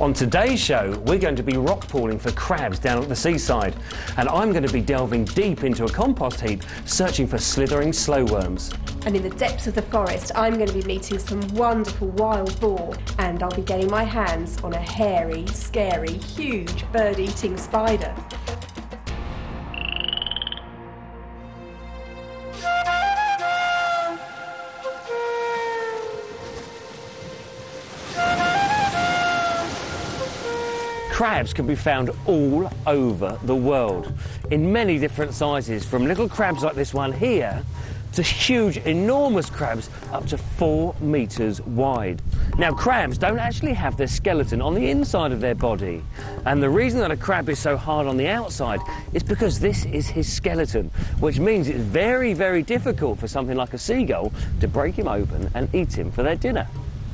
On today's show, we're going to be rock pooling for crabs down at the seaside, and I'm going to be delving deep into a compost heap, searching for slithering slow worms. And in the depths of the forest, I'm going to be meeting some wonderful wild boar, and I'll be getting my hands on a hairy, scary, huge bird-eating spider. Crabs can be found all over the world, in many different sizes, from little crabs like this one here to huge, enormous crabs up to 4 metres wide. Now, crabs don't actually have their skeleton on the inside of their body, and the reason that a crab is so hard on the outside is because this is his skeleton, which means it's very, very difficult for something like a seagull to break him open and eat him for their dinner.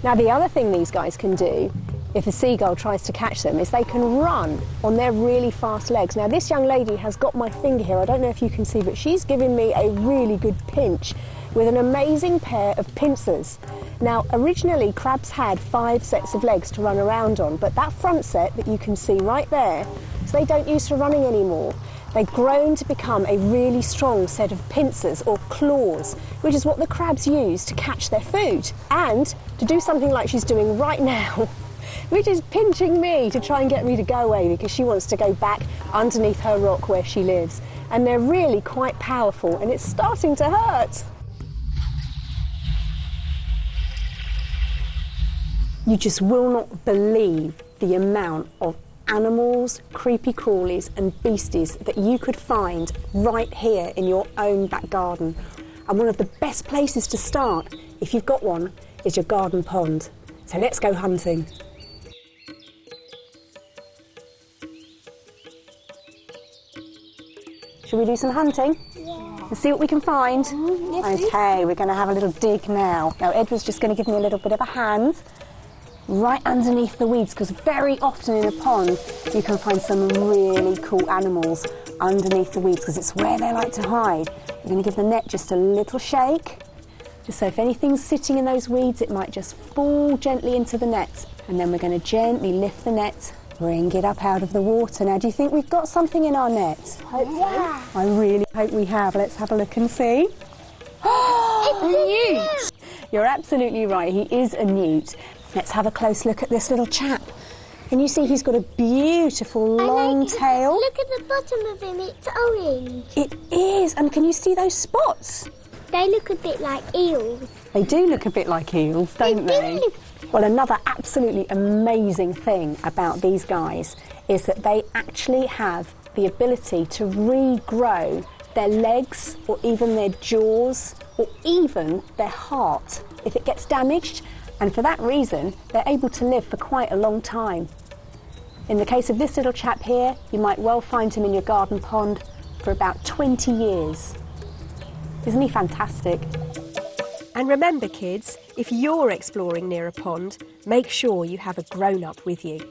Now, the other thing these guys can do, if a seagull tries to catch them, is they can run on their really fast legs. Now, this young lady has got my finger here. I don't know if you can see, but she's giving me a really good pinch with an amazing pair of pincers. Now, originally, crabs had 5 sets of legs to run around on, but that front set that you can see right there, so they don't use for running anymore. They've grown to become a really strong set of pincers or claws, which is what the crabs use to catch their food and to do something like she's doing right now, which is pinching me to try and get me to go away because she wants to go back underneath her rock where she lives. And they're really quite powerful, and it's starting to hurt. You just will not believe the amount of animals, creepy crawlies and beasties that you could find right here in your own back garden. And one of the best places to start, if you've got one, is your garden pond. So let's go hunting. Shall we do some hunting? Yeah. Let's see what we can find. Yes, okay, we're going to have a little dig now. Now, Edward's just going to give me a little bit of a hand right underneath the weeds, because very often in a pond you can find some really cool animals underneath the weeds because it's where they like to hide. We're going to give the net just a little shake, just so if anything's sitting in those weeds it might just fall gently into the net, and then we're going to gently lift the net, bring it up out of the water. Now, do you think we've got something in our net? Hopefully. Yeah. I really hope we have. Let's have a look and see. It's a newt! You're absolutely right, he is a newt. Let's have a close look at this little chap. Can you see he's got a beautiful long tail? Look at the bottom of him, it's orange. It is, and can you see those spots? They look a bit like eels. They do look a bit like eels, don't they? Well, another absolutely amazing thing about these guys is that they actually have the ability to regrow their legs or even their jaws or even their heart if it gets damaged. And for that reason, they're able to live for quite a long time. In the case of this little chap here, you might well find him in your garden pond for about 20 years. Isn't he fantastic? And remember, kids, if you're exploring near a pond, make sure you have a grown-up with you.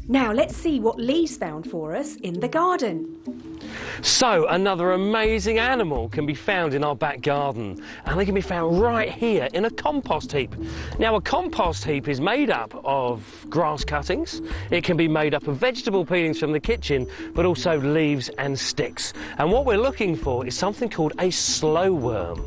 Now let's see what Lee's found for us in the garden. So, another amazing animal can be found in our back garden, and they can be found right here in a compost heap. Now, a compost heap is made up of grass cuttings. It can be made up of vegetable peelings from the kitchen, but also leaves and sticks. And what we're looking for is something called a slow worm.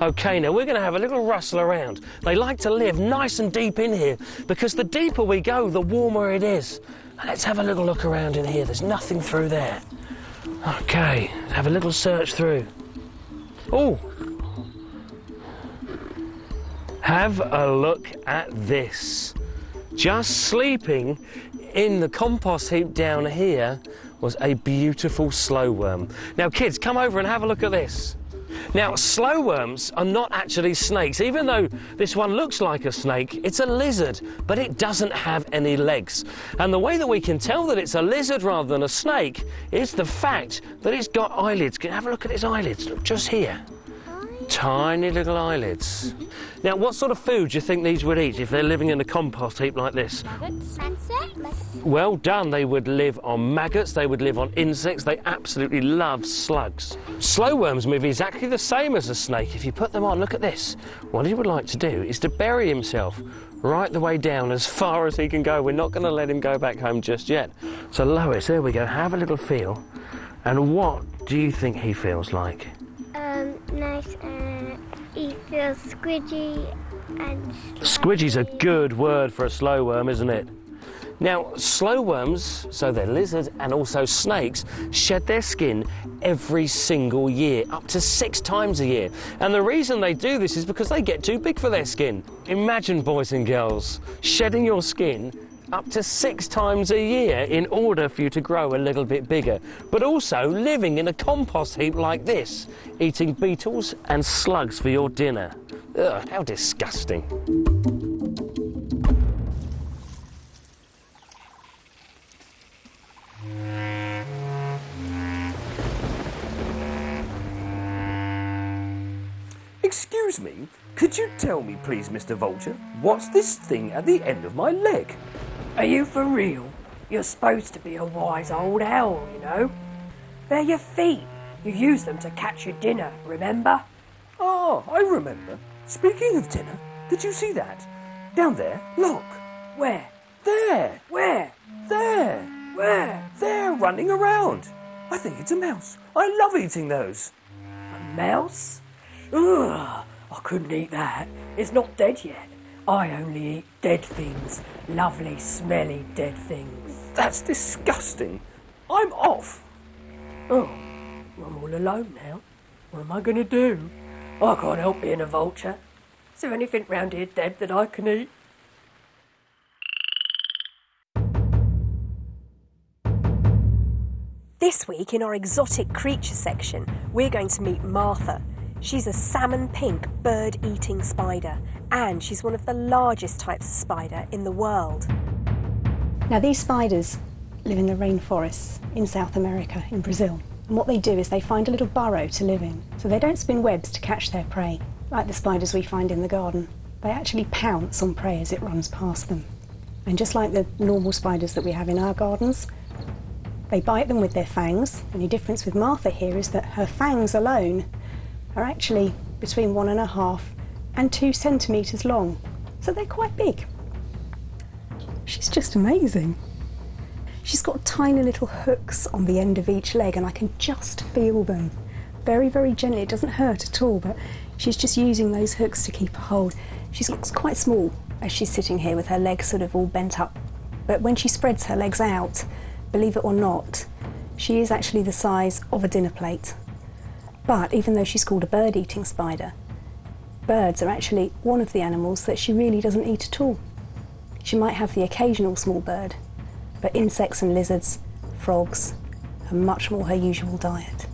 OK, now we're going to have a little rustle around. They like to live nice and deep in here because the deeper we go, the warmer it is. And let's have a little look around in here. There's nothing through there. OK, have a little search through. Oh! Have a look at this. Just sleeping in the compost heap down here was a beautiful slow worm. Now, kids, come over and have a look at this. Now, slow worms are not actually snakes. Even though this one looks like a snake, it's a lizard, but it doesn't have any legs. And the way that we can tell that it's a lizard rather than a snake is the fact that it's got eyelids. Can you have a look at its eyelids? Look, just here. Tiny little eyelids. Now, what sort of food do you think these would eat if they're living in a compost heap like this? Well done. They would live on maggots, they would live on insects, they absolutely love slugs. Slow worms move exactly the same as a snake. If you put them on, look at this. What he would like to do is to bury himself right the way down as far as he can go. We're not going to let him go back home just yet. So Lois, there we go, have a little feel. And what do you think he feels like? Nice. He feels squidgy and... Squidgy's a good word for a slow worm, isn't it? Now, slow worms, so they're lizards and also snakes, shed their skin every single year, up to 6 times a year. And the reason they do this is because they get too big for their skin. Imagine, boys and girls, shedding your skin up to 6 times a year in order for you to grow a little bit bigger. But also living in a compost heap like this, eating beetles and slugs for your dinner. Ugh, how disgusting. Excuse me, could you tell me please, Mr. Vulture, what's this thing at the end of my leg? Are you for real? You're supposed to be a wise old owl, you know. They're your feet. You use them to catch your dinner, remember? Ah, I remember. Speaking of dinner, did you see that? Down there, look. Where? There. Where? There. Where? They're running around. I think it's a mouse. I love eating those. A mouse? Ugh, I couldn't eat that. It's not dead yet. I only eat dead things. Lovely, smelly dead things. That's disgusting. I'm off. Oh, I'm all alone now. What am I going to do? I can't help being a vulture. Is there anything round here dead that I can eat? This week in our exotic creature section, we're going to meet Martha. She's a salmon pink bird-eating spider, and she's one of the largest types of spider in the world. Now, these spiders live in the rainforests in South America, in Brazil. And what they do is they find a little burrow to live in. So they don't spin webs to catch their prey, like the spiders we find in the garden. They actually pounce on prey as it runs past them. And just like the normal spiders that we have in our gardens, they bite them with their fangs. The only difference with Martha here is that her fangs alone are actually between 1.5 and 2 centimetres long. So they're quite big. She's just amazing. She's got tiny little hooks on the end of each leg, and I can just feel them. Very, very gently. It doesn't hurt at all, but she's just using those hooks to keep a hold. She's quite small as she's sitting here with her legs sort of all bent up. But when she spreads her legs out, believe it or not, she is actually the size of a dinner plate. But even though she's called a bird-eating spider, birds are actually one of the animals that she really doesn't eat at all. She might have the occasional small bird, but insects and lizards, frogs, are much more her usual diet.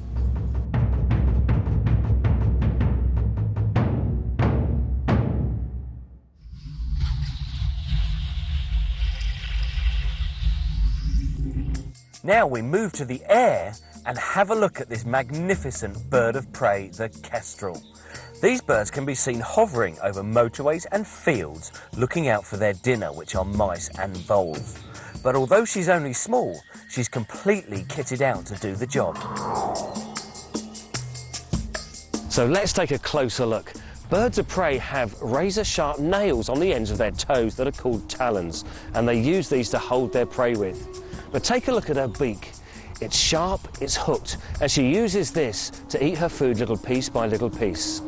Now we move to the air and have a look at this magnificent bird of prey, the kestrel. These birds can be seen hovering over motorways and fields, looking out for their dinner, which are mice and voles. But although she's only small, she's completely kitted out to do the job. So let's take a closer look. Birds of prey have razor-sharp nails on the ends of their toes that are called talons, and they use these to hold their prey with. But take a look at her beak. It's sharp, it's hooked, and she uses this to eat her food little piece by little piece.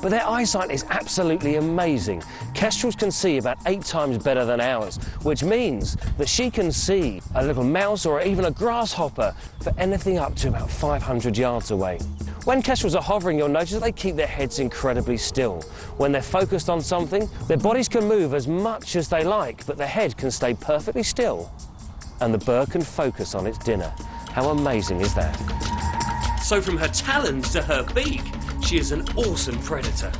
But their eyesight is absolutely amazing. Kestrels can see about 8 times better than ours, which means that she can see a little mouse or even a grasshopper for anything up to about 500 yards away. When kestrels are hovering, you'll notice that they keep their heads incredibly still. When they're focused on something, their bodies can move as much as they like, but their head can stay perfectly still, and the bird can focus on its dinner. How amazing is that? So from her talons to her beak, she is an awesome predator.